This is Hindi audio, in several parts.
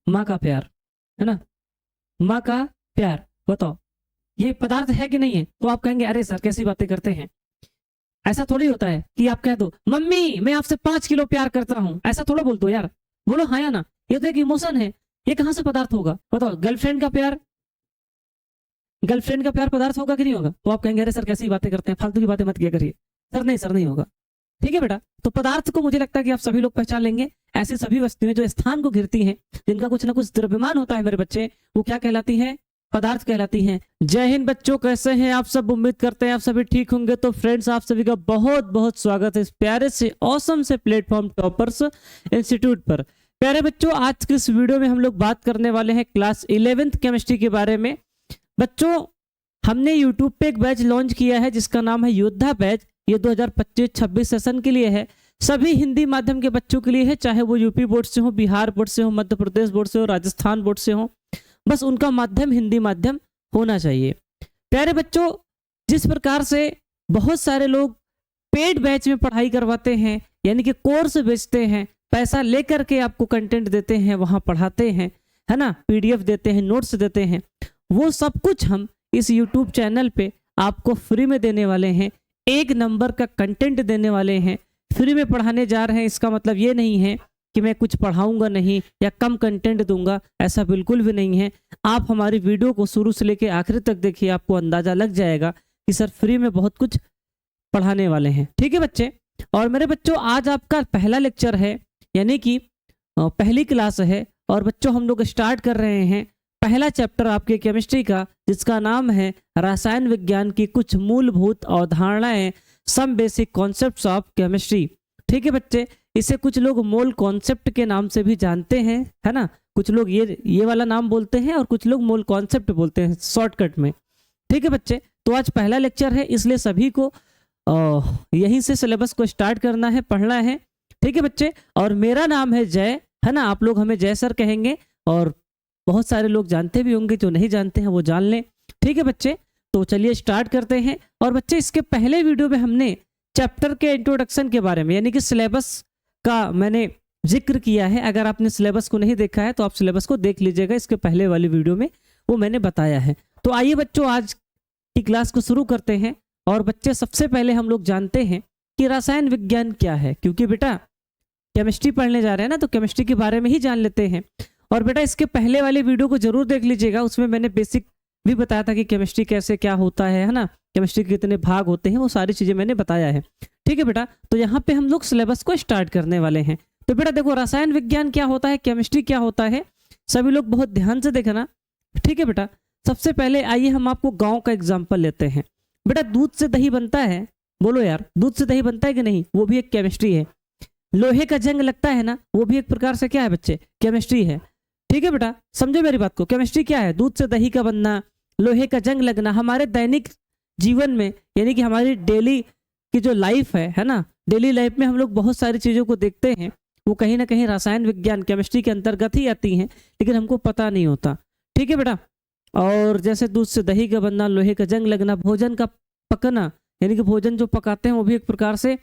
माँ का प्यार, है ना, माँ का प्यार, बताओ ये पदार्थ है कि नहीं है? तो आप कहेंगे अरे सर कैसी बातें करते हैं, ऐसा थोड़ी होता है कि आप कह दो मम्मी मैं आपसे 5 किलो प्यार करता हूं, ऐसा थोड़ा बोल दो यार, बोलो हाँ या ना। ये तो एक इमोशन है, ये कहां से पदार्थ होगा? बताओ, गर्लफ्रेंड का प्यार, गर्लफ्रेंड का प्यार पदार्थ होगा कि नहीं होगा? तो आप कहेंगे अरे सर कैसी बातें करते हैं, फालतू की बातें मत किया करिए। सर नहीं होगा। ठीक है बेटा, तो पदार्थ को मुझे लगता है कि आप सभी लोग पहचान लेंगे। ऐसी सभी वस्तुएं जो स्थान को घिरती हैं, जिनका कुछ ना कुछ द्रव्यमान होता है मेरे बच्चे, वो क्या कहलाती हैं? पदार्थ कहलाती हैं। जय हिंद बच्चों, कैसे हैं आप सब? उम्मीद करते हैं आप सभी ठीक होंगे। तो फ्रेंड्स, आप सभी का बहुत बहुत स्वागत है इस प्यारे से ऑसम से प्लेटफॉर्म टॉपर्स इंस्टीट्यूट पर। प्यारे बच्चों, आज के इस वीडियो में हम लोग बात करने वाले हैं क्लास 11th केमिस्ट्री के बारे में। बच्चों, हमने यूट्यूब पे एक बैच लॉन्च किया है जिसका नाम है योद्धा बैच। ये 2025-26 सेशन के लिए है, सभी हिंदी माध्यम के बच्चों के लिए है, चाहे वो यूपी बोर्ड से हो, बिहार बोर्ड से हो, मध्य प्रदेश बोर्ड से हो, राजस्थान बोर्ड से हो, बस उनका माध्यम हिंदी माध्यम होना चाहिए। प्यारे बच्चों, जिस प्रकार से बहुत सारे लोग पेड बैच में पढ़ाई करवाते हैं, यानी कि कोर्स बेचते हैं, पैसा लेकर के आपको कंटेंट देते हैं, वहां पढ़ाते हैं, है ना, पीडीएफ देते हैं, नोट्स देते हैं, वो सब कुछ हम इस यूट्यूब चैनल पे आपको फ्री में देने वाले हैं। एक नंबर का कंटेंट देने वाले हैं, फ्री में पढ़ाने जा रहे हैं। इसका मतलब ये नहीं है कि मैं कुछ पढ़ाऊंगा नहीं या कम कंटेंट दूंगा, ऐसा बिल्कुल भी नहीं है। आप हमारी वीडियो को शुरू से लेकर आखिर तक देखिए, आपको अंदाजा लग जाएगा कि सर फ्री में बहुत कुछ पढ़ाने वाले हैं। ठीक है बच्चे, और मेरे बच्चों आज आपका पहला लेक्चर है, यानी कि पहली क्लास है, और बच्चों हम लोग स्टार्ट कर रहे हैं पहला चैप्टर आपके केमिस्ट्री का, जिसका नाम है रसायन विज्ञान की कुछ मूलभूत अवधारणाएं, some basic concepts of chemistry. ठीक है बच्चे, इसे कुछ लोग मोल कॉन्सेप्ट के नाम से भी जानते हैं, है ना, कुछ लोग ये वाला नाम बोलते हैं और कुछ लोग मोल कॉन्सेप्ट बोलते हैं शॉर्टकट में। ठीक है बच्चे, तो आज पहला लेक्चर है, इसलिए सभी को यहीं से सिलेबस को स्टार्ट करना है, पढ़ना है। ठीक है बच्चे, और मेरा नाम है जय, है ना, आप लोग हमें जय सर कहेंगे, और बहुत सारे लोग जानते भी होंगे, जो नहीं जानते हैं वो जान लें। ठीक है बच्चे, तो चलिए स्टार्ट करते हैं। और बच्चे, इसके पहले वीडियो में हमने चैप्टर के इंट्रोडक्शन के बारे में, यानी कि सिलेबस का मैंने जिक्र किया है। अगर आपने सिलेबस को नहीं देखा है तो आप सिलेबस को देख लीजिएगा, इसके पहले वाली वीडियो में वो मैंने बताया है। तो आइए बच्चों, आज की क्लास को शुरू करते हैं। और बच्चे, सबसे पहले हम लोग जानते हैं कि रसायन विज्ञान क्या है, क्योंकि बेटा केमिस्ट्री पढ़ने जा रहे हैं ना, तो केमिस्ट्री के बारे में ही जान लेते हैं। और बेटा, इसके पहले वाले वीडियो को जरूर देख लीजिएगा, उसमें मैंने बेसिक भी बताया था कि केमिस्ट्री कैसे क्या होता है ना, केमिस्ट्री के कितने भाग होते हैं, वो सारी चीजें मैंने बताया है। ठीक है बेटा, तो यहाँ पे हम लोग सिलेबस को स्टार्ट करने वाले हैं। तो बेटा देखो, रसायन विज्ञान क्या होता है, केमिस्ट्री क्या होता है, सभी लोग बहुत ध्यान से देखना। ठीक है बेटा, सबसे पहले आइए हम आपको गाँव का एग्जाम्पल लेते हैं। बेटा, दूध से दही बनता है, बोलो यार, दूध से दही बनता है कि नहीं? वो भी एक केमिस्ट्री है। लोहे का जंग लगता है ना, वो भी एक प्रकार से क्या है बच्चे? केमिस्ट्री है। ठीक है बेटा, समझो मेरी बात को, केमिस्ट्री क्या है? दूध से दही का बनना, लोहे का जंग लगना। हमारे दैनिक जीवन में, यानी कि हमारी डेली की जो लाइफ है ना, डेली लाइफ में हम लोग बहुत सारी चीजों को देखते हैं, वो कहीं ना कहीं रसायन विज्ञान केमिस्ट्री के अंतर्गत ही आती हैं, लेकिन हमको पता नहीं होता। ठीक है बेटा, और जैसे दूध से दही का बनना, लोहे का जंग लगना, भोजन का पकना, यानी कि भोजन जो पकाते हैं वो भी एक प्रकार से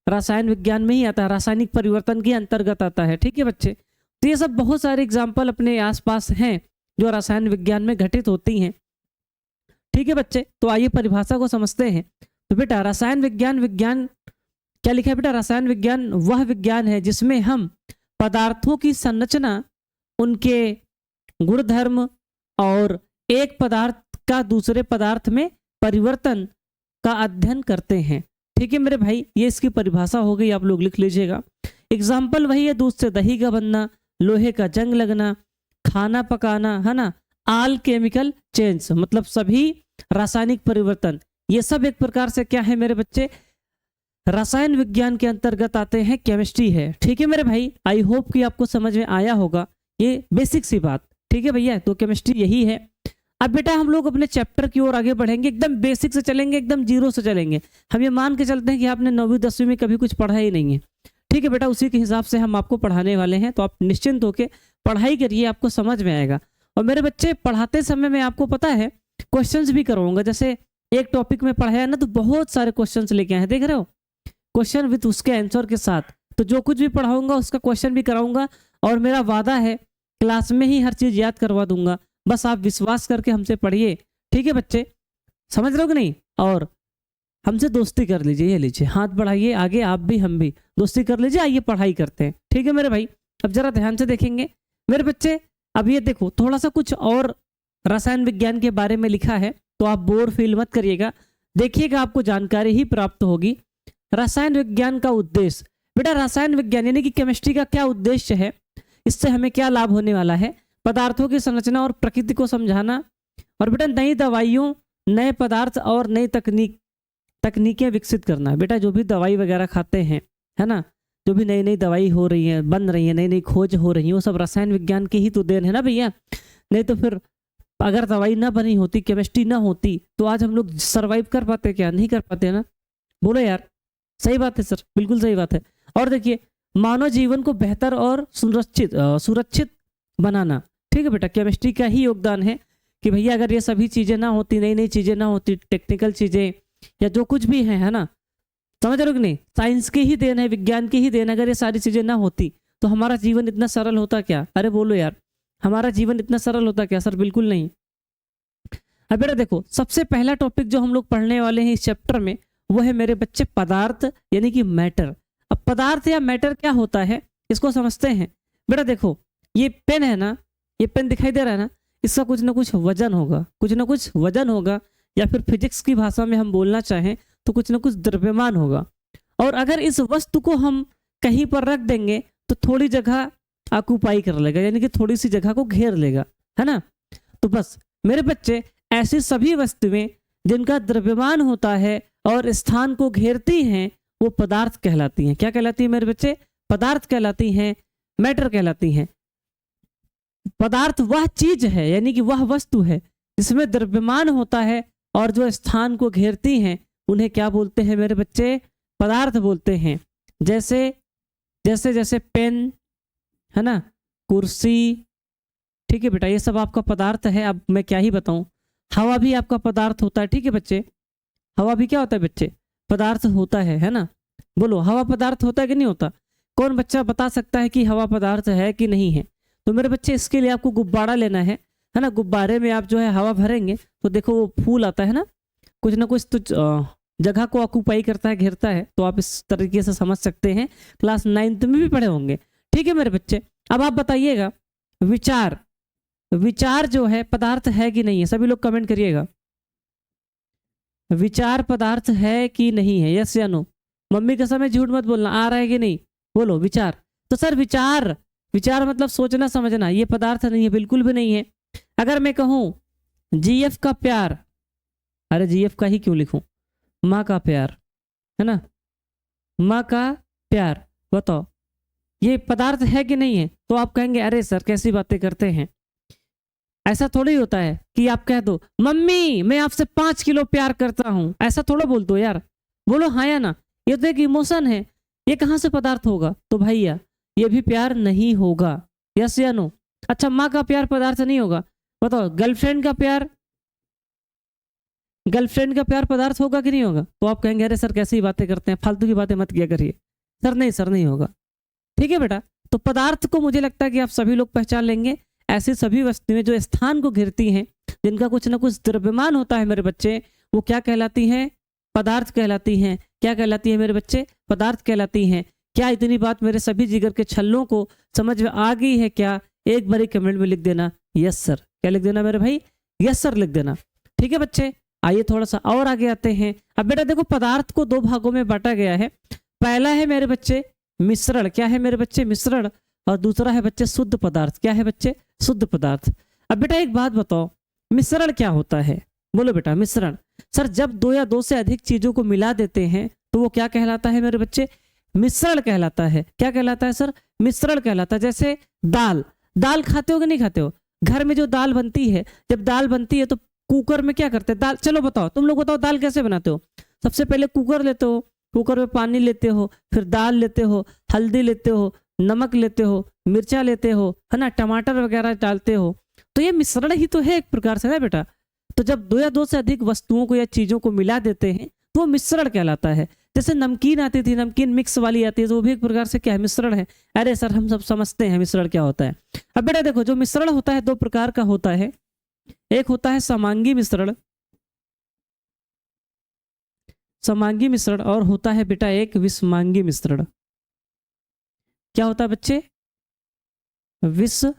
रसायन विज्ञान में ही आता है, रासायनिक परिवर्तन के अंतर्गत आता है। ठीक है बच्चे, तो ये सब बहुत सारे एग्जाम्पल अपने आसपास हैं जो रसायन विज्ञान में घटित होती हैं। ठीक है बच्चे, तो आइए परिभाषा को समझते हैं। तो बेटा, रसायन विज्ञान, विज्ञान क्या लिखा है बेटा? रसायन विज्ञान वह विज्ञान है जिसमें हम पदार्थों की संरचना, उनके गुणधर्म और एक पदार्थ का दूसरे पदार्थ में परिवर्तन का अध्ययन करते हैं। ठीक है मेरे भाई, ये इसकी परिभाषा हो गई, आप लोग लिख लीजिएगा। एग्जाम्पल वही है, दूध से दही का बनना, लोहे का जंग लगना, खाना पकाना, है ना, ऑल केमिकल चेंज, मतलब सभी रासायनिक परिवर्तन। ये सब एक प्रकार से क्या है मेरे बच्चे? रसायन विज्ञान के अंतर्गत आते हैं, केमिस्ट्री है। ठीक है मेरे भाई, आई होप कि आपको समझ में आया होगा, ये बेसिक सी बात। ठीक है भैया, तो केमिस्ट्री यही है। अब बेटा हम लोग अपने चैप्टर की ओर आगे बढ़ेंगे, एकदम बेसिक से चलेंगे, एकदम जीरो से चलेंगे। हम ये मान के चलते हैं कि आपने 9वीं 10वीं में कभी कुछ पढ़ा ही नहीं है। ठीक है बेटा, उसी के हिसाब से हम आपको पढ़ाने वाले हैं, तो आप निश्चिंत होकर पढ़ाई करिए, आपको समझ में आएगा। और मेरे बच्चे, पढ़ाते समय में आपको पता है क्वेश्चंस भी करवाऊंगा। जैसे एक टॉपिक में पढ़ाया ना, तो बहुत सारे क्वेश्चंस लेके आए हैं, देख रहे हो, क्वेश्चन विद उसके आंसर के साथ। तो जो कुछ भी पढ़ाऊंगा उसका क्वेश्चन भी कराऊंगा, और मेरा वादा है क्लास में ही हर चीज याद करवा दूंगा, बस आप विश्वास करके हमसे पढ़िए। ठीक है बच्चे, समझ रहे हो कि नहीं? और हमसे दोस्ती कर लीजिए, ये लीजिए हाथ बढ़ाइए आगे, आप भी हम भी दोस्ती कर लीजिए, आइए पढ़ाई करते हैं। ठीक है मेरे भाई, अब जरा ध्यान से देखेंगे मेरे बच्चे। अब ये देखो थोड़ा सा कुछ और रसायन विज्ञान के बारे में लिखा है, तो आप बोर फील मत करिएगा, देखिएगा आपको जानकारी ही प्राप्त होगी। रसायन विज्ञान का उद्देश्य, बेटा रसायन विज्ञान यानी कि केमिस्ट्री का क्या उद्देश्य है, इससे हमें क्या लाभ होने वाला है? पदार्थों की संरचना और प्रकृति को समझाना, और बेटा नई दवाइयों, नए पदार्थ और नई तकनीकें विकसित करना। बेटा जो भी दवाई वगैरह खाते हैं, है ना, जो भी नई नई दवाई हो रही है, बन रही है, नई नई खोज हो रही है, वो सब रसायन विज्ञान की ही तो देन है ना भैया। नहीं तो फिर अगर दवाई ना बनी होती, केमिस्ट्री ना होती, तो आज हम लोग सरवाइव कर पाते क्या? नहीं कर पाते ना, बोलो यार। सही बात है सर, बिल्कुल सही बात है। और देखिए मानव जीवन को बेहतर और सुरक्षित बनाना। ठीक है बेटा, केमिस्ट्री का ही योगदान है कि भैया अगर ये सभी चीजें ना होती, नई नई चीजें ना होती, टेक्निकल चीजें या जो कुछ भी है ना, समझ रहे हो कि नहीं? साइंस की ही देन है, विज्ञान की ही देन। अगर ये सारी चीजें ना होती तो हमारा जीवन इतना सरल होता क्या? अरे बोलो यार, हमारा जीवन इतना सरल होता क्या? सर बिल्कुल नहीं। अब बेटा देखो, सबसे पहला टॉपिक जो हम लोग पढ़ने वाले हैं इस चैप्टर में, वो है मेरे बच्चे पदार्थ यानी कि मैटर। अब पदार्थ या मैटर क्या होता है, इसको समझते हैं। बेटा देखो, ये पेन है ना, ये पेन दिखाई दे रहा है ना, इसका कुछ ना कुछ वजन होगा, कुछ ना कुछ वजन होगा, या फिर फिजिक्स की भाषा में हम बोलना चाहें तो कुछ ना कुछ द्रव्यमान होगा। और अगर इस वस्तु को हम कहीं पर रख देंगे तो थोड़ी जगह ऑक्यूपाई कर लेगा, यानी कि थोड़ी सी जगह को घेर लेगा, है ना। तो बस मेरे बच्चे, ऐसी सभी वस्तुएं जिनका द्रव्यमान होता है और स्थान को घेरती हैं, वो पदार्थ कहलाती हैं। क्या कहलाती है मेरे बच्चे? पदार्थ कहलाती हैं, मैटर कहलाती हैं। पदार्थ वह चीज है, यानी कि वह वस्तु है जिसमें द्रव्यमान होता है और जो स्थान को घेरती हैं, उन्हें क्या बोलते हैं मेरे बच्चे? पदार्थ बोलते हैं। जैसे जैसे जैसे पेन, है ना, कुर्सी। ठीक है बेटा, ये सब आपका पदार्थ है। अब मैं क्या ही बताऊं, हवा भी आपका पदार्थ होता है। ठीक है बच्चे, हवा भी क्या होता है बच्चे? पदार्थ होता है ना। बोलो, हवा पदार्थ होता है कि नहीं होता? कौन बच्चा बता सकता है कि हवा पदार्थ है कि नहीं है? तो मेरे बच्चे, इसके लिए आपको गुब्बारा लेना है ना। गुब्बारे में आप जो है हवा भरेंगे तो देखो वो फूल आता है ना, कुछ ना कुछ तो जगह को ऑक्यूपाई करता है, घेरता है। तो आप इस तरीके से समझ सकते हैं, क्लास 9th में भी पढ़े होंगे। ठीक है मेरे बच्चे, अब आप बताइएगा, विचार, विचार जो है पदार्थ है कि नहीं है? सभी लोग कमेंट करिएगा, विचार पदार्थ है कि नहीं है? यस या नो? मम्मी कसम है, झूठ मत बोलना, आ रहा है कि नहीं? बोलो विचार। तो सर विचार, विचार मतलब सोचना समझना, ये पदार्थ नहीं है, बिल्कुल भी नहीं है। अगर मैं कहूं जीएफ का प्यार, अरे जीएफ का ही क्यों लिखूं, माँ का प्यार, है ना, माँ का प्यार, बताओ ये पदार्थ है कि नहीं है? तो आप कहेंगे अरे सर कैसी बातें करते हैं, ऐसा थोड़ी होता है कि आप कह दो मम्मी मैं आपसे 5 किलो प्यार करता हूं, ऐसा थोड़ा बोल दो यार। बोलो हाँ या ना, ये तो एक इमोशन है, ये कहां से पदार्थ होगा? तो भैया ये भी प्यार नहीं होगा। यस या नो? अच्छा, माँ का प्यार पदार्थ नहीं होगा? बताओ गर्लफ्रेंड का प्यार, गर्लफ्रेंड का प्यार पदार्थ होगा कि नहीं होगा? तो आप कहेंगे अरे सर कैसी बातें करते हैं, फालतू की बातें मत किया करिए। सर नहीं होगा। ठीक है बेटा, तो पदार्थ को मुझे लगता है कि आप सभी लोग पहचान लेंगे। ऐसी सभी वस्तुएं जो स्थान को घेरती हैं, जिनका कुछ ना कुछ द्रव्यमान होता है मेरे बच्चे, वो क्या कहलाती हैं? पदार्थ कहलाती हैं। क्या कहलाती है मेरे बच्चे? पदार्थ कहलाती हैं। क्या इतनी बात मेरे सभी जिगर के छल्लों को समझ में आ गई है क्या? एक बार कमेंट में लिख देना यस सर। क्या लिख देना मेरे भाई? यस सर लिख देना। ठीक है बच्चे, आइए थोड़ा सा और आगे आते हैं। अब बेटा देखो, पदार्थ को 2 भागों में बांटा गया है। पहला है मेरे बच्चे मिश्रण। क्या है मेरे बच्चे? मिश्रण। और दूसरा है बच्चे शुद्ध पदार्थ। क्या है बच्चे? शुद्ध पदार्थ। अब बेटा एक बात बताओ, मिश्रण क्या होता है? बोलो बेटा मिश्रण। सर जब 2 या 2 से अधिक चीजों को मिला देते हैं तो वो क्या कहलाता है मेरे बच्चे? मिश्रण कहलाता है। क्या कहलाता है सर? मिश्रण कहलाता है। जैसे दाल, दाल खाते हो कि नहीं खाते हो? घर में जो दाल बनती है, जब दाल बनती है तो कुकर में क्या करते हैं? दाल, चलो बताओ, तुम लोग बताओ दाल कैसे बनाते हो? सबसे पहले कुकर लेते हो, कुकर में पानी लेते हो, फिर दाल लेते हो, हल्दी लेते हो, नमक लेते हो, मिर्चा लेते हो, है ना, टमाटर वगैरह डालते हो। तो ये मिश्रण ही तो है एक प्रकार से ना बेटा। तो जब 2 या 2 से अधिक वस्तुओं को या चीजों को मिला देते हैं तो वो मिश्रण कहलाता है। जैसे नमकीन आती थी, नमकीन मिक्स वाली आती है, तो वो भी एक प्रकार से क्या है, मिश्रण है। अरे सर हम सब समझते हैं मिश्रण क्या होता है। अब बेटा देखो, जो मिश्रण होता है दो प्रकार का होता है, एक होता है समांगी मिश्रण, समांगी मिश्रण, और होता है बेटा एक विषमांगी मिश्रण। क्या होता है बच्चे, विषमांगी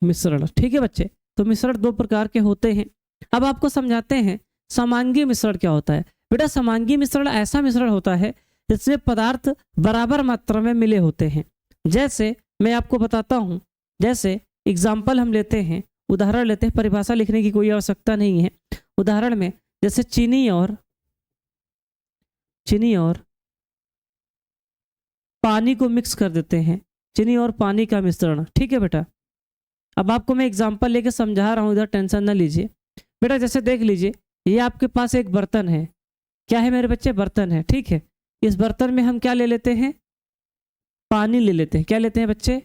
मिश्रण। ठीक है बच्चे, तो मिश्रण दो प्रकार के होते हैं। अब आपको समझाते हैं समांगी मिश्रण क्या होता है। बेटा समांगी मिश्रण ऐसा मिश्रण होता है जिसमें पदार्थ बराबर मात्रा में मिले होते हैं। जैसे मैं आपको बताता हूं, जैसे एग्जाम्पल हम लेते हैं, उदाहरण लेते हैं, परिभाषा लिखने की कोई आवश्यकता नहीं है। उदाहरण में जैसे चीनी और पानी को मिक्स कर देते हैं, चीनी और पानी का मिश्रण। ठीक है बेटा, अब आपको मैं एग्जाम्पल लेके समझा रहा हूँ, इधर टेंशन ना लीजिए। बेटा जैसे देख लीजिए, ये आपके पास एक बर्तन है। क्या है मेरे बच्चे, बर्तन है। ठीक है, इस बर्तन में हम क्या ले लेते हैं, पानी ले लेते हैं। क्या लेते हैं बच्चे,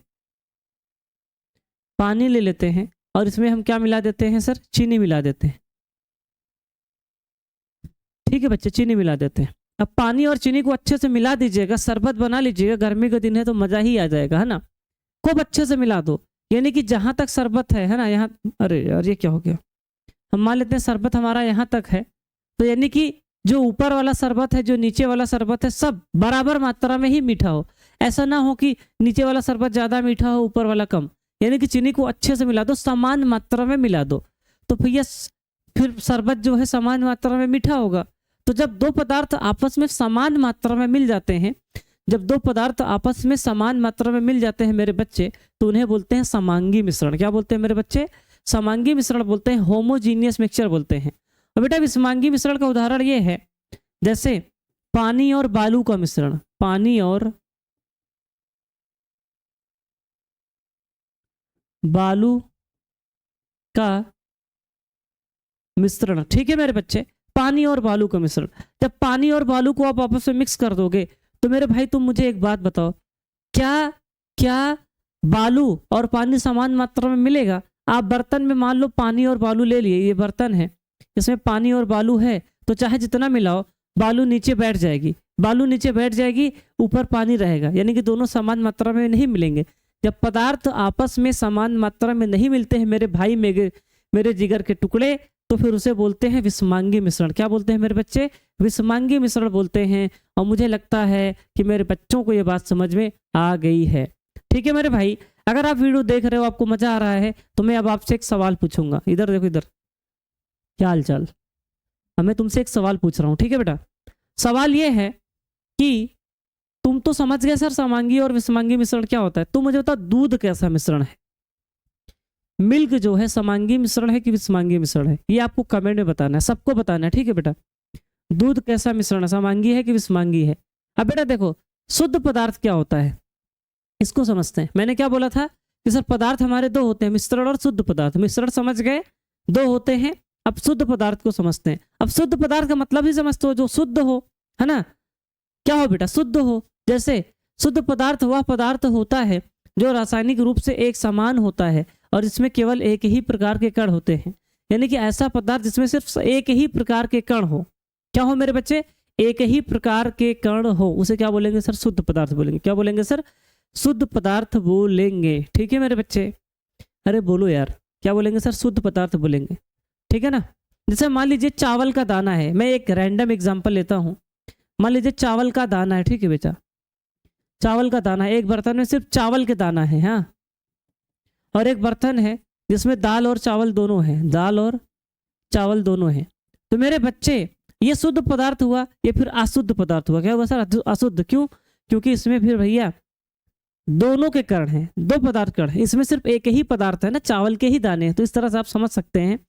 पानी ले लेते हैं, और इसमें हम क्या मिला देते हैं सर, चीनी मिला देते हैं। ठीक है बच्चे, चीनी मिला देते हैं। अब पानी और चीनी को अच्छे से मिला दीजिएगा, शरबत बना लीजिएगा, गर्मी का दिन है तो मजा ही आ जाएगा, है ना। खूब अच्छे से मिला दो, यानी कि जहां तक शरबत है ना, यहाँ, अरे यार ये क्या हो गया, हम मान लेते हैं शरबत हमारा यहाँ तक है, तो यानी कि जो ऊपर वाला शरबत है, जो नीचे वाला शरबत है, सब बराबर मात्रा में ही मीठा हो। ऐसा ना हो कि नीचे वाला शरबत ज्यादा मीठा हो, ऊपर वाला कम। यानी कि चीनी को अच्छे से मिला दो, समान मात्रा में मिला दो, तो भैया फिर शरबत जो है समान मात्रा में मीठा होगा। तो जब दो पदार्थ आपस में समान मात्रा में मिल जाते हैं, जब दो पदार्थ आपस में समान मात्रा में मिल जाते हैं मेरे बच्चे, तो उन्हें बोलते हैं समांगी मिश्रण। क्या बोलते हैं मेरे बच्चे, समांगी मिश्रण बोलते हैं, होमोजीनियस मिक्सचर बोलते हैं। और बेटा विषमांगी मिश्रण का उदाहरण ये है, जैसे पानी और बालू का मिश्रण, पानी और बालू का मिश्रण। ठीक है मेरे बच्चे, पानी और बालू का मिश्रण। जब पानी और बालू को आप आपस में मिक्स कर दोगे, तो मेरे भाई तुम मुझे एक बात बताओ, क्या बालू और पानी समान मात्रा में मिलेगा। आप बर्तन में मान लो पानी और बालू ले लिए, ये बर्तन है, इसमें पानी और बालू है, तो चाहे जितना मिलाओ, बालू नीचे बैठ जाएगी, बालू नीचे बैठ जाएगी, ऊपर पानी रहेगा, यानी कि दोनों समान मात्रा में नहीं मिलेंगे। जब पदार्थ आपस में समान मात्रा में नहीं मिलते हैं मेरे भाई, मेरे जिगर के टुकड़े, तो फिर उसे बोलते हैं विषमांगी मिश्रण। क्या बोलते हैं मेरे बच्चे, विषमांगी मिश्रण बोलते हैं। और मुझे लगता है कि मेरे बच्चों को ये बात समझ में आ गई है। ठीक है मेरे भाई, अगर आप वीडियो देख रहे हो, आपको मजा आ रहा है, तो मैं अब आपसे एक सवाल पूछूंगा। इधर देखो, इधर, क्या हाल चाल, अब मैं तुमसे एक सवाल पूछ रहा हूँ। ठीक है बेटा, सवाल ये है कि तुम तो समझ गए सर समांगी और विषमांगी मिश्रण क्या होता है, तुम मुझे बताओ दूध कैसा मिश्रण है, मिल्क जो है समांगी मिश्रण है कि विषमांगी मिश्रण है, ये आपको कमेंट में बताना है, सबको बताना है। ठीक है बेटा, दूध कैसा मिश्रण है, समांगी है कि विषमांगी है। अब बेटा देखो, शुद्ध पदार्थ क्या होता है, इसको समझते हैं। मैंने क्या बोला था कि सर पदार्थ हमारे दो होते हैं, मिश्रण और शुद्ध पदार्थ। मिश्रण समझ गए, दो होते हैं। अब शुद्ध पदार्थ को समझते हैं। अब शुद्ध पदार्थ का मतलब ही समझते हो, जो शुद्ध हो, है ना। क्या हो बेटा, शुद्ध हो। जैसे शुद्ध पदार्थ वह पदार्थ होता है जो रासायनिक रूप से एक समान होता है और इसमें केवल एक ही प्रकार के कण होते हैं। यानी कि ऐसा पदार्थ जिसमें सिर्फ एक ही प्रकार के कण हो। क्या हो मेरे बच्चे, एक ही प्रकार के कण हो, उसे क्या बोलेंगे सर, शुद्ध पदार्थ बोलेंगे। क्या बोलेंगे सर, शुद्ध पदार्थ बोलेंगे। ठीक है मेरे बच्चे, अरे बोलो यार, क्या बोलेंगे सर, शुद्ध पदार्थ बोलेंगे। ठीक है ना। जैसे मान लीजिए चावल का दाना है, मैं एक रैंडम एग्जांपल लेता हूं। मान लीजिए चावल का दाना है, ठीक है बेटा, चावल का दाना, एक बर्तन में सिर्फ चावल के दाना है, हाँ, और एक बर्तन है जिसमें दाल और चावल दोनों है, दाल और चावल दोनों है। तो मेरे बच्चे, ये शुद्ध पदार्थ हुआ, ये फिर अशुद्ध पदार्थ हुआ। क्या हुआ सर, अशुद्ध। क्यों, क्योंकि इसमें फिर भैया दोनों के कण हैं, दो पदार्थ कण है, इसमें सिर्फ एक ही पदार्थ है ना, चावल के ही दाने हैं। तो इस तरह से आप समझ सकते हैं,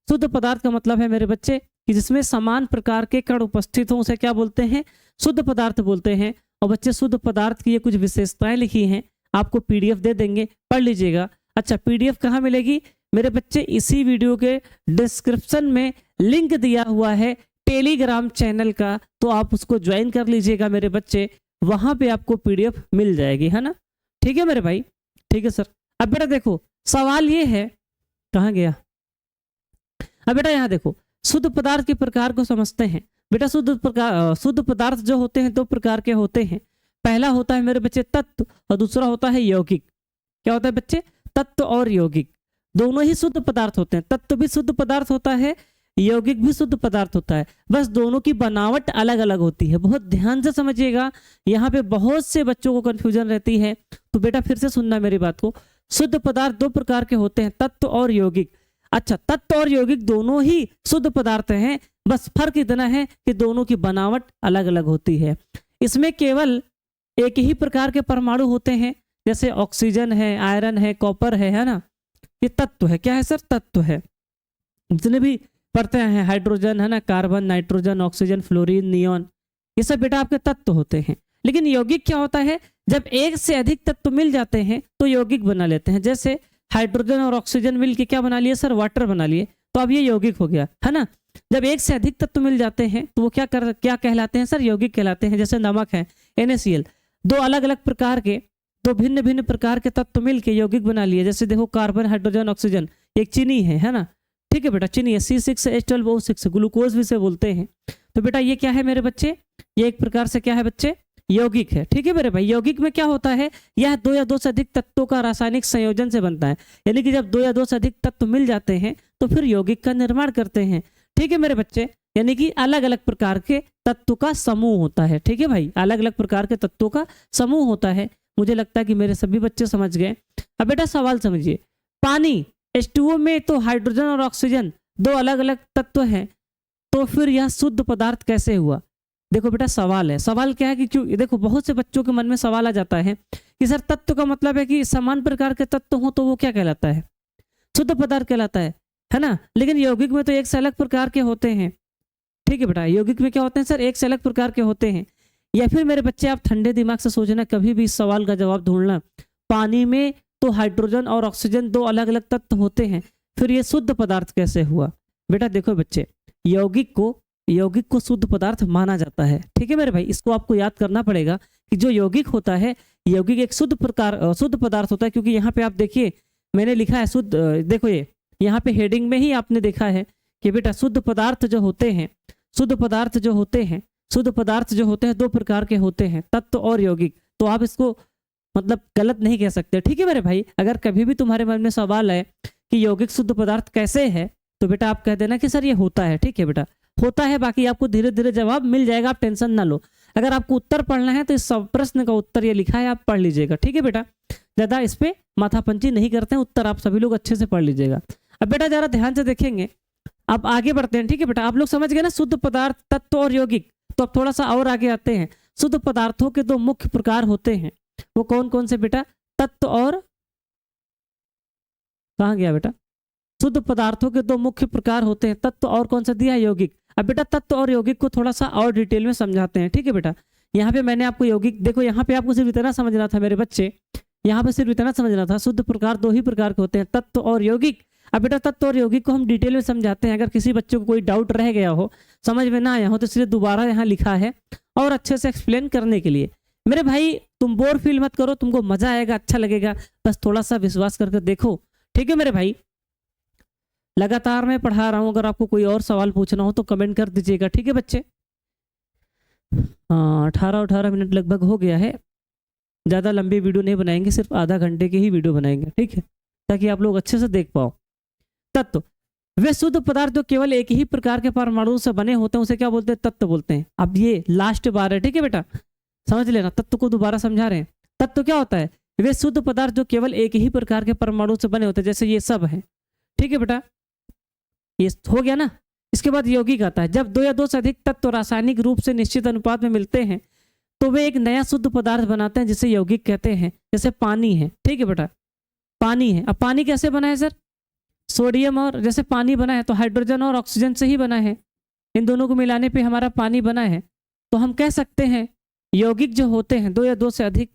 शुद्ध पदार्थ का मतलब है मेरे बच्चे कि जिसमें समान प्रकार के कण उपस्थित हों, उसे क्या बोलते हैं, शुद्ध पदार्थ बोलते हैं। और बच्चे शुद्ध पदार्थ की ये कुछ विशेषताएं लिखी हैं, आपको पीडीएफ दे देंगे, पढ़ लीजिएगा। अच्छा, पीडीएफ कहाँ मिलेगी मेरे बच्चे, इसी वीडियो के डिस्क्रिप्शन में लिंक दिया हुआ है टेलीग्राम चैनल का, तो आप उसको ज्वाइन कर लीजिएगा मेरे बच्चे, वहां पे आपको पीडीएफ मिल जाएगी, है ना। ठीक है मेरे भाई, ठीक है सर। अब बेटा देखो, सवाल ये है, कहाँ गया, अब बेटा यहाँ देखो, शुद्ध पदार्थ के प्रकार को समझते हैं। बेटा शुद्ध पदार्थ जो होते हैं दो प्रकार के होते हैं। पहला होता है मेरे बच्चे तत्व और दूसरा होता है यौगिक। क्या होता है बच्चे? तत्व और यौगिक दोनों ही शुद्ध पदार्थ होते हैं। तत्व भी शुद्ध पदार्थ होता है, यौगिक भी शुद्ध पदार्थ होता है, बस दोनों की बनावट अलग अलग होती है। बहुत ध्यान से समझिएगा, यहाँ पे बहुत से बच्चों को कंफ्यूजन रहती है। तो बेटा फिर से सुनना मेरी बात को। शुद्ध पदार्थ दो प्रकार के होते हैं, तत्व और यौगिक। अच्छा, तत्व और यौगिक दोनों ही शुद्ध पदार्थ हैं, बस फर्क इतना है कि दोनों की बनावट अलग अलग होती है। इसमें केवल एक ही प्रकार के परमाणु होते हैं, जैसे ऑक्सीजन है, आयरन है, कॉपर है ना, ये तत्व है। क्या है सर? तत्व है। जितने भी पढ़ते हैं हाइड्रोजन है ना, carbon, nitrogen, oxygen, fluorine, neon, ये सब बेटा आपके तत्व होते हैं। लेकिन यौगिक क्या होता है? जब एक से अधिक तत्व मिल जाते हैं तो यौगिक बना लेते हैं। जैसे हाइड्रोजन और ऑक्सीजन मिल के क्या बना लिए सर? वाटर बना लिए, तो अब ये यौगिक हो गया है ना। जब एक से अधिक तत्व मिल जाते हैं तो वो क्या कहलाते हैं सर? यौगिक कहलाते हैं। जैसे नमक है, NaCl, दो अलग अलग प्रकार के, दो भिन्न भिन्न प्रकार के तत्व मिल के यौगिक बना लिए। जैसे देखो कार्बन, हाइड्रोजन, ऑक्सीजन, एक चीनी है ना, ठीक है बेटा, चीनी है, C6H12O6, ग्लूकोज भी से बोलते हैं। तो बेटा ये क्या है मेरे बच्चे? ये एक प्रकार से क्या है बच्चे? यौगिक है। ठीक है मेरे भाई। यौगिक में क्या होता है? यह दो या दो से अधिक तत्वों का रासायनिक संयोजन से बनता है। यानी कि जब दो या दो से अधिक तत्व मिल जाते हैं तो फिर यौगिक का निर्माण करते हैं। ठीक है मेरे बच्चे, यानी कि अलग अलग प्रकार के तत्व का समूह होता है। ठीक है भाई, अलग अलग प्रकार के तत्वों का समूह होता है। मुझे लगता है कि मेरे सभी बच्चे समझ गए। अब बेटा सवाल समझिए, पानी H2O में तो हाइड्रोजन और ऑक्सीजन दो अलग अलग तत्व हैं, तो फिर यह शुद्ध पदार्थ कैसे हुआ? देखो बेटा सवाल है। सवाल क्या है कि क्यों, देखो बहुत से बच्चों के मन में सवाल आ जाता है कि सर तत्व का मतलब है कि समान प्रकार के तत्व हो तो वो क्या कहलाता है? शुद्ध पदार्थ कहलाता है ना। लेकिन यौगिक में तो एक से अलग प्रकार के होते हैं। ठीक है बेटा, यौगिक में क्या होते हैं सर? एक से अलग प्रकार के होते हैं। या फिर मेरे बच्चे आप ठंडे दिमाग से सोचना, कभी भी इस सवाल का जवाब ढूंढना। पानी में तो हाइड्रोजन और ऑक्सीजन दो अलग अलग तत्व होते हैं, फिर ये शुद्ध पदार्थ कैसे हुआ? बेटा देखो बच्चे, यौगिक को शुद्ध पदार्थ माना जाता है। ठीक है मेरे भाई, इसको आपको याद करना पड़ेगा कि जो यौगिक होता है, यौगिक एक शुद्ध पदार्थ होता है। क्योंकि यहाँ पे आप देखिए मैंने लिखा है शुद्ध, देखो ये यहाँ पे हेडिंग में ही आपने देखा है कि बेटा शुद्ध पदार्थ जो होते हैं दो प्रकार के होते हैं, तत्व और यौगिक। तो आप इसको मतलब गलत नहीं कह सकते। ठीक है मेरे भाई, अगर कभी भी तुम्हारे मन में सवाल है कि यौगिक शुद्ध पदार्थ कैसे है, तो बेटा आप कह देना कि सर ये होता है। ठीक है बेटा, होता है, बाकी आपको धीरे धीरे जवाब मिल जाएगा, आप टेंशन ना लो। अगर आपको उत्तर पढ़ना है तो इस सब प्रश्न का उत्तर ये लिखा है, आप पढ़ लीजिएगा। ठीक है बेटा, ज्यादा इस पे माथापंची नहीं करते हैं, उत्तर आप सभी लोग अच्छे से पढ़ लीजिएगा। अब बेटा जरा ध्यान से देखेंगे, अब आगे बढ़ते हैं। ठीक है बेटा, आप लोग समझ गए ना शुद्ध पदार्थ, तत्व और यौगिक। तो अब थोड़ा सा और आगे आते हैं। शुद्ध पदार्थों के दो मुख्य प्रकार होते हैं, वो कौन कौन से बेटा? तत्व और, कहाँ गया बेटा? शुद्ध पदार्थों के दो मुख्य प्रकार होते हैं, तत्व और कौन सा दिया है? यौगिक। अब बेटा तत्व और यौगिक को थोड़ा सा और डिटेल में समझाते हैं। ठीक है बेटा, यहाँ पे मैंने आपको यौगिक, देखो यहाँ पे आपको सिर्फ इतना समझना था मेरे बच्चे, यहाँ पे सिर्फ इतना समझना था, शुद्ध प्रकार दो ही प्रकार के होते हैं, तत्व और यौगिक। अब बेटा तत्व और यौगिक को हम डिटेल में समझाते हैं। अगर किसी बच्चे को कोई डाउट रह गया हो, समझ में ना आया हो, तो इसलिए दोबारा यहाँ लिखा है और अच्छे से एक्सप्लेन करने के लिए। मेरे भाई तुम बोर फील मत करो, तुमको मजा आएगा, अच्छा लगेगा, बस थोड़ा सा विश्वास करके देखो। ठीक है मेरे भाई, लगातार मैं पढ़ा रहा हूँ। अगर आपको कोई और सवाल पूछना हो तो कमेंट कर दीजिएगा। ठीक है बच्चे, 18 मिनट लगभग हो गया है। ज़्यादा लंबी वीडियो नहीं बनाएंगे, सिर्फ आधा घंटे की ही वीडियो बनाएंगे। ठीक है, ताकि आप लोग अच्छे से देख पाओ। तत्व, वे शुद्ध पदार्थ जो केवल एक ही प्रकार के परमाणुओं से बने होते हैं, उसे क्या बोलते हैं? तत्व बोलते हैं। अब ये लास्ट बार है, ठीक है बेटा, समझ लेना। तत्व को दोबारा समझा रहे हैं। तत्व क्या होता है? वे शुद्ध पदार्थ जो केवल एक ही प्रकार के परमाणु से बने होते हैं, जैसे ये सब है। ठीक है बेटा, ये हो गया ना। इसके बाद यौगिक आता है। जब दो या दो से अधिक तत्व रासायनिक रूप से निश्चित अनुपात में मिलते हैं तो वे एक नया शुद्ध पदार्थ बनाते हैं, जिसे यौगिक कहते हैं। जैसे पानी है, ठीक है बेटा, पानी है। अब पानी कैसे बना है सर? सोडियम और, जैसे पानी बना है तो हाइड्रोजन और ऑक्सीजन से ही बना है। इन दोनों को मिलाने पे हमारा पानी बना है। तो हम कह सकते हैं यौगिक जो होते हैं, दो या दो से अधिक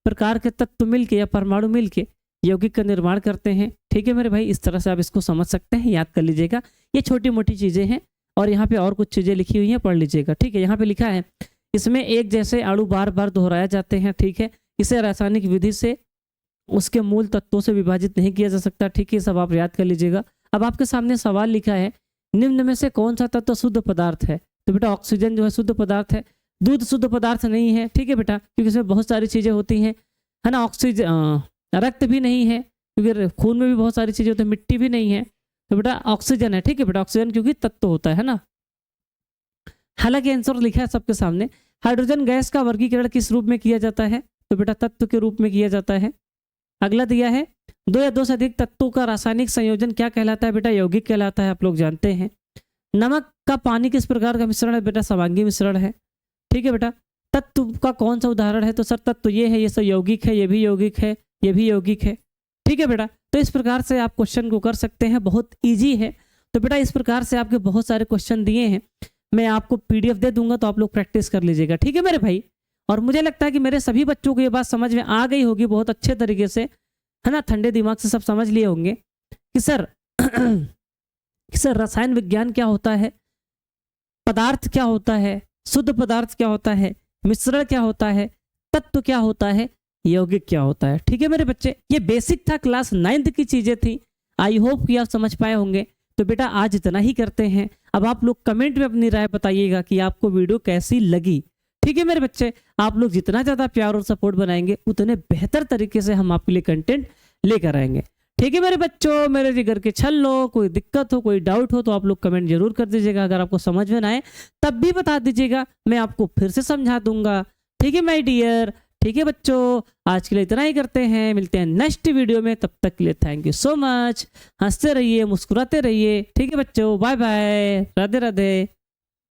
प्रकार के तत्व मिलके या परमाणु मिलके यौगिक का निर्माण करते हैं। ठीक है मेरे भाई, इस तरह से आप इसको समझ सकते हैं, याद कर लीजिएगा। ये छोटी मोटी चीजें हैं और यहाँ पे और कुछ चीजें लिखी हुई हैं, पढ़ लीजिएगा। ठीक है, यहाँ पे लिखा है इसमें एक जैसे अणु बार बार दोहराए जाते हैं। ठीक है, इसे रासायनिक विधि से उसके मूल तत्वों से विभाजित नहीं किया जा सकता। ठीक है, सब आप याद कर लीजिएगा। अब आपके सामने सवाल लिखा है निम्न में से कौन सा तत्व शुद्ध पदार्थ है? तो बेटा ऑक्सीजन जो है शुद्ध पदार्थ है। दूध शुद्ध पदार्थ नहीं है, ठीक है बेटा, क्योंकि इसमें बहुत सारी चीजें होती हैं, है ना। ऑक्सीजन, रक्त भी नहीं है क्योंकि खून में भी बहुत सारी चीजें होती है, मिट्टी भी नहीं है, तो बेटा ऑक्सीजन है, ठीक है बेटा, ऑक्सीजन क्योंकि तत्व होता है ना। हालांकि आंसर लिखा है सबके सामने। हाइड्रोजन गैस का वर्गीकरण किस रूप में किया जाता है? तो बेटा तत्व के रूप में किया जाता है। अगला दिया है, दो या दो से अधिक तत्वों का रासायनिक संयोजन क्या कहलाता है? बेटा यौगिक कहलाता है, आप लोग जानते हैं। नमक का पानी किस प्रकार का मिश्रण है? बेटा समांगी मिश्रण है, ठीक है बेटा। तत्व का कौन सा उदाहरण है? तो सर तत्व ये है, ये सब यौगिक है, ये भी यौगिक है, ये भी यौगिक है, ठीक है बेटा। तो इस प्रकार से आप क्वेश्चन को कर सकते हैं, बहुत इजी है। तो बेटा इस प्रकार से आपके बहुत सारे क्वेश्चन दिए हैं, मैं आपको पीडीएफ दे दूंगा, तो आप लोग प्रैक्टिस कर लीजिएगा, ठीक है मेरे भाई। और मुझे लगता है कि मेरे सभी बच्चों को ये बात समझ में आ गई होगी बहुत अच्छे तरीके से, है ना, ठंडे दिमाग से सब समझ लिए होंगे कि सर कि सर रसायन विज्ञान क्या होता है, पदार्थ क्या होता है, शुद्ध पदार्थ क्या होता है, मिश्रण क्या होता है, तत्व क्या होता है, यौगिक क्या होता है, ठीक है मेरे बच्चे। ये बेसिक था, क्लास 9th की चीजें थी। आई होप कि आप समझ पाए होंगे। तो बेटा आज इतना ही करते हैं। अब आप लोग कमेंट में अपनी राय बताइएगा कि आपको वीडियो कैसी लगी, ठीक है मेरे बच्चे। आप लोग जितना ज्यादा प्यार और सपोर्ट बनाएंगे उतने बेहतर तरीके से हम आपके लिए कंटेंट लेकर आएंगे, ठीक है मेरे बच्चों। मेरे जिगर के छल्लो, कोई दिक्कत हो, कोई डाउट हो तो आप लोग कमेंट जरूर कर दीजिएगा। अगर आपको समझ में ना आए तब भी बता दीजिएगा, मैं आपको फिर से समझा दूंगा, ठीक है माय डियर। ठीक है बच्चों, आज के लिए इतना ही करते हैं, मिलते हैं नेक्स्ट वीडियो में। तब तक के लिए थैंक यू सो मच। हंसते रहिए, मुस्कुराते रहिए, ठीक है बच्चों, बाय बाय, राधे राधे।